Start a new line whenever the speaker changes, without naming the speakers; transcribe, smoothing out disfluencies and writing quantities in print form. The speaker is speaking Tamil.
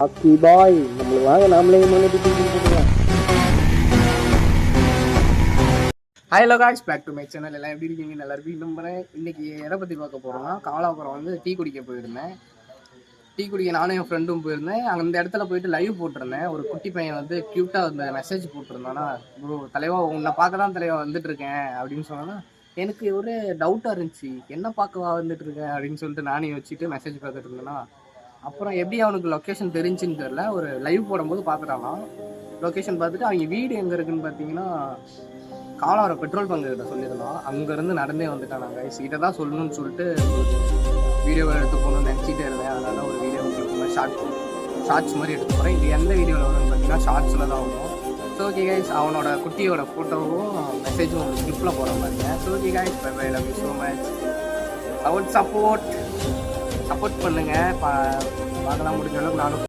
அக்கி பாய் நம்மளுக்கு வாங்க நாமளே போட்டுக்கலாம்.
Hello guys, back to my channel. எல்லாம் எப்படி இருக்கீங்க? நல்லா இருக்கீங்க நம்புறேன். இன்னைக்கு எதை பற்றி பார்க்க போகிறோம்னா, காலாபுரம் வந்து டீ குடிக்க போயிருந்தேன். டீ குடிக்க நானும் என் ஃப்ரெண்டும் போயிருந்தேன். அங்கே அந்த இடத்துல போயிட்டு லைவ் போட்டிருந்தேன். ஒரு குட்டி பையன் வந்து க்யூட்டாக அந்த மெசேஜ் போட்டிருந்தானா, ப்ரோ தலைவா உன்னை பார்க்க தான் தலைவா வந்துட்டு இருக்கேன் அப்படின்னு சொன்னா, எனக்கு ஒரு டவுட்டாக இருந்துச்சு, என்ன பார்க்கவா வந்துட்டு இருக்கேன் அப்படின்னு சொல்லிட்டு நானே வச்சுட்டு மெசேஜ் பார்த்துட்டு இருந்தேன்னா, அப்புறம் எப்படி அவனுக்கு லொக்கேஷன் தெரிஞ்சுன்னு தெரில. ஒரு லைவ் போடும்போது பார்த்துட்டானா, லொக்கேஷன் பார்த்துட்டு அவங்க வீடு எங்கே இருக்குன்னு பார்த்தீங்கன்னா காலாவரம் பெட்ரோல் பங்கு கிட்ட சொல்லியிருந்தோம். அங்கேருந்து நடந்தே வந்துட்டான். நாங்கள் இதை தான் சொல்லணும்னு சொல்லிட்டு வீடியோவை எடுத்து போகணும்னு நினச்சிட்டே இருந்தேன். அதனால ஒரு வீடியோ உங்களுக்கு ஷார்ட்ஸ் மாதிரி எடுத்து போகிறேன். இது எந்த வீடியோவில் வரும்னு பார்த்தீங்கன்னா ஷார்ட்ஸில் தான் வரும். ஸோ ஓகே கைஸ், அவனோட குட்டியோட ஃபோட்டோவும் மெசேஜும் உங்களுக்கு கிளிப்பில் போகிற மாதிரிங்க. So okay guys, bye love you so much. Support பண்ணுங்கள். பார்க்கலாம் முடிஞ்ச அளவுக்கு நானும்